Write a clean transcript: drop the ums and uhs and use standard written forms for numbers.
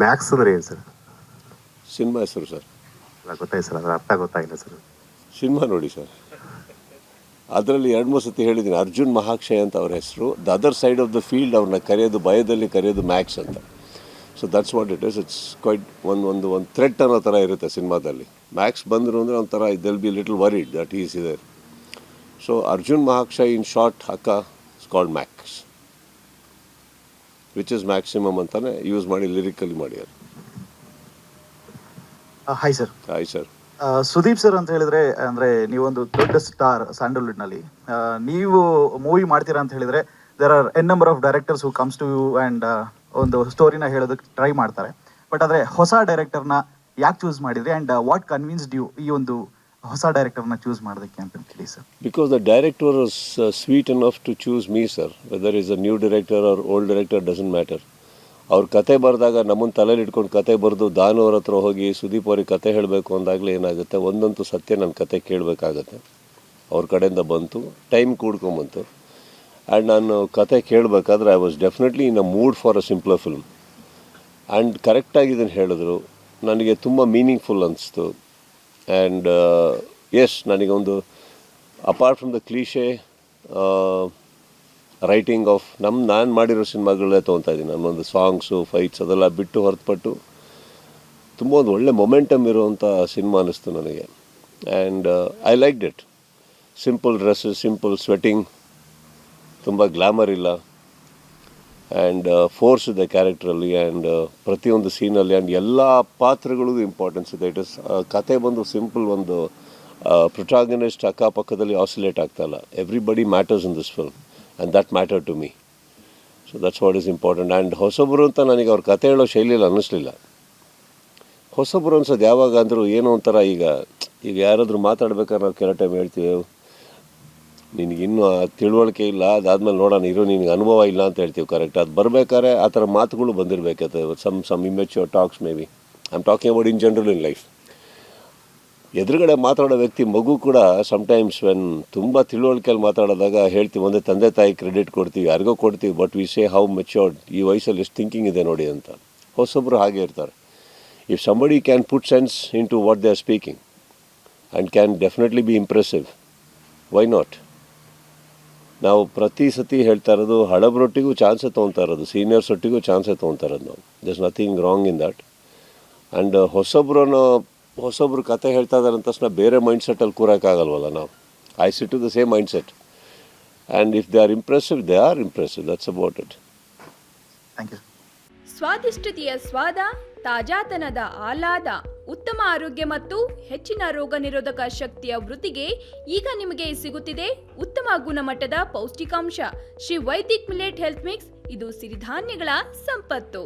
Max ಅಂದ್ರೆ ಏನು sir? Cinema ಹೆಸರು ಸರ್. ಗೊತ್ತಾಯ್ತು ಸರ್, ಅದರ ಅರ್ಥ ಗೊತ್ತಾಗಿಲ್ಲ ಸರ್. ಸಿನಿಮಾ ನೋಡಿ ಸರ್, ಅದರಲ್ಲಿ 2-3 ಸತಿ ಹೇಳಿದ್ದೀನಿ. ಅರ್ಜುನ್ ಮಹಾಕ್ಷಯ್ ಅಂತ ಅವ್ರ ಹೆಸರು. The other side of the field ಅವ್ರನ್ನ ಕರೆಯೋದು, ಭಯದಲ್ಲಿ ಕರೆಯೋದು ಮ್ಯಾಕ್ಸ್ ಅಂತ. So that's what it is. It's quite ಒಂದು ಥ್ರೆಟ್ ಅನ್ನೋ ಥರ ಇರುತ್ತೆ ಸಿನಿಮಾದಲ್ಲಿ. ಮ್ಯಾಕ್ಸ್ ಬಂದರು ಅಂದರೆ ಒಂಥರ it'll be little worried that is ಇದೆ. ಸೊ Arjun Mahakshay in short aka is called max, which is maximum ಅಂತಾನೆ ಯೂಸ್ ಮಾಡಿ ಲಿರಿಕಲಿ ಮಾಡ್ಯಾರ. Hi sir. Hi sir. Sudeep sir ಅಂತ ಹೇಳಿದ್ರೆ, ಅಂದರೆ ನೀವೊಂದು ದೊಡ್ಡ ಸ್ಟಾರ್ ಸ್ಯಾಂಡಲ್ವುಡ್ನಲ್ಲಿ. ನೀವು ಮೂವಿ ಮಾಡ್ತೀರಾ ಅಂತ ಹೇಳಿದ್ರೆ there are n number of directors who comes to you and ಒಂದು ಸ್ಟೋರಿನ ಹೇಳೋದಕ್ಕೆ ಟ್ರೈ ಮಾಡ್ತಾರೆ. ಬಟ್ ಆದರೆ ಹೊಸ ಡೈರೆಕ್ಟರ್ನ ಯಾಕೆ ಚೂಸ್ ಮಾಡಿದ್ರಿ ಆ್ಯಂಡ್ ವಾಟ್ ಕನ್ವಿನ್ಸ್ಡ್ ಯು ಈ ಒಂದು ಹೊಸ ಡೈರೆಕ್ಟರ್ನ ಚೂಸ್ ಮಾಡೋದಕ್ಕೆ ಅಂತ ಹೇಳಿ sir? Because the director was sweet enough to choose me, sir. Whether it's a new director or old director doesn't matter. ಅವ್ರ ಕತೆ ಬರೆದಾಗ ನಮ್ಮನ್ನು ತಲೆಯಲ್ಲಿ ಇಟ್ಕೊಂಡು ಕತೆ ಬರೆದು ದಾನು ಅವ್ರ ಹತ್ರ ಹೋಗಿ ಸುದೀಪ್ ಅವ್ರಿಗೆ ಕತೆ ಹೇಳಬೇಕು ಅಂದಾಗಲೇ ಏನಾಗುತ್ತೆ, ಒಂದಂತೂ ಸತ್ಯ ನನ್ನ ಕತೆ ಕೇಳಬೇಕಾಗತ್ತೆ. ಅವ್ರ ಕಡೆಯಿಂದ ಬಂತು, ಟೈಮ್ ಕೂಡ್ಕೊಂಬಂತು. ಆ್ಯಂಡ್ ನಾನು ಕತೆ ಕೇಳಬೇಕಾದ್ರೆ I was definitely in a mood for a simpler film. And ಕರೆಕ್ಟಾಗಿ ಇದನ್ನು ಹೇಳಿದ್ರು, ನನಗೆ ತುಂಬ ಮೀನಿಂಗ್ಫುಲ್ ಅನಿಸ್ತು. ಆ್ಯಂಡ್ ಎಸ್, ನನಗೊಂದು apart from the cliche writing of ನಾನು ಮಾಡಿರೋ ಸಿನಿಮಾಗಳೇ ತೊಗೊತಾ ಇದ್ದೀನಿ. ನನ್ನೊಂದು ಸಾಂಗ್ಸು, ಫೈಟ್ಸ್ ಅದೆಲ್ಲ ಬಿಟ್ಟು ಹೊರತುಪಟ್ಟು ತುಂಬ ಒಂದು ಒಳ್ಳೆ ಮೊಮೆಂಟಮ್ ಇರುವಂಥ ಸಿನಿಮಾ ಅನ್ನಿಸ್ತು ನನಗೆ. And I liked it. Simple dresses, simple sweating, ತುಂಬ ಗ್ಲಾಮರ್ ಇಲ್ಲ. ಆ್ಯಂಡ್ ಫೋರ್ಸ್ ಇದೆ ಕ್ಯಾರೆಕ್ಟ್ರಲ್ಲಿ. ಆ್ಯಂಡ್ ಪ್ರತಿಯೊಂದು ಸೀನಲ್ಲಿ ಆ್ಯಂಡ್ ಎಲ್ಲ ಪಾತ್ರಗಳಿಗೂ ಇಂಪಾರ್ಟೆನ್ಸ್ ಇದೆ. ಇಟ್ ಇಸ್ ಕತೆ ಬಂದು ಸಿಂಪಲ್ ಒಂದು ಪ್ರೊಟಾಗನಿಸ್ಟ್ ಅಕ್ಕಪಕ್ಕದಲ್ಲಿ ಆಸಿಲೇಟ್ ಆಗ್ತಾಯಿಲ್ಲ. Everybody matters in this film and that matter to me. So that's what is important. And ಹೊಸೊಬ್ಬರು ಅಂತ ನನಗೆ ಅವ್ರ ಕತೆ ಹೇಳೋ ಶೈಲಿಯಲ್ಲಿ ಅನ್ನಿಸ್ಲಿಲ್ಲ. ಹೊಸೊಬ್ಬರು ಅನ್ಸೋದು ಯಾವಾಗ ಅಂದರೂ ಏನೋ ಒಂಥರ, ಈಗ ಯಾರಾದರೂ ಮಾತಾಡ್ಬೇಕಾದ್ರೆ ನಾವು ಕೆಲವು ಟೈಮ್ ಹೇಳ್ತೀವಿ, ನಿನಗಿನ್ನೂ ತಿಳುವಳಿಕೆ ಇಲ್ಲ, ಅದಾದಮೇಲೆ ನೋಡೋಣ ಇರೋ, ನಿನಗೆ ಅನುಭವ ಇಲ್ಲ ಅಂತ ಹೇಳ್ತೀವಿ. ಕರೆಕ್ಟ್. ಅದು ಬರಬೇಕಾದ್ರೆ ಆ ಥರ ಮಾತುಗಳು ಬಂದಿರಬೇಕಾಯ್ತು. Some immature talks maybe. I am talking about in general in life. ಎದುರುಗಡೆ ಮಾತಾಡೋ ವ್ಯಕ್ತಿ, ಮಗು ಕೂಡ ಸಮ್ಟೈಮ್ಸ್ ವೆನ್ ತುಂಬ ತಿಳುವಳಿಕೆಯಲ್ಲಿ ಮಾತಾಡಿದಾಗ ಹೇಳ್ತೀವಿ, ಒಂದೇ ತಂದೆ ತಾಯಿ ಕ್ರೆಡಿಟ್ ಕೊಡ್ತೀವಿ, ಯಾರಿಗೋ ಕೊಡ್ತೀವಿ, but we say how matured, ಈ ವಯಸ್ಸಲ್ಲಿ ಎಷ್ಟು ಥಿಂಕಿಂಗ್ ಇದೆ ನೋಡಿ ಅಂತ. ಹೊಸೊಬ್ಬರು ಹಾಗೆ ಇರ್ತಾರೆ. If somebody can put sense into what they are speaking and can definitely be impressive, why not? ನಾವು ಪ್ರತಿ ಸತಿ ಹೇಳ್ತಾ ಇರೋದು, ಹಳಬರೊಟ್ಟಿಗೂ ಚಾನ್ಸೇ ತೊಗೊತಾ ಇರೋದು, ಸೀನಿಯರ್ಸ್ ಒಟ್ಟಿಗೂ ಚಾನ್ಸೇ ತೊಗೊತಾ ಇರೋದು ನಾವು. There is nothing wrong in that. And ಹೊಸೊಬ್ರು ಕತೆ ಹೇಳ್ತಾ ಇದ್ದಾರೆ ಅಂತ ತಕ್ಷಣ ಬೇರೆ ಮೈಂಡ್ಸೆಟ್ಟಲ್ಲಿ ಕೂರೋಕ್ಕಾಗಲ್ವಲ್ಲ ನಾವು. I sit to the same mindset. And if they are impressive, they are impressive. That's about it. Thank you. ಸ್ವಾದಿಷ್ಟತೆಯ ಸ್ವಾದ, ತಾಜಾತನದ ಆಹ್ಲಾದ, ಉತ್ತಮ ಆರೋಗ್ಯ ಮತ್ತು ಹೆಚ್ಚಿನ ರೋಗ ನಿರೋಧಕ ಶಕ್ತಿಯ ವೃದ್ಧಿಗೆ ಈಗ ನಿಮಗೆ ಸಿಗುತ್ತಿದೆ ಉತ್ತಮ ಗುಣಮಟ್ಟದ ಪೌಷ್ಟಿಕಾಂಶ. Shri Vaidik millet health mix. ಇದು ಸಿರಿಧಾನ್ಯಗಳ ಸಂಪತ್ತು.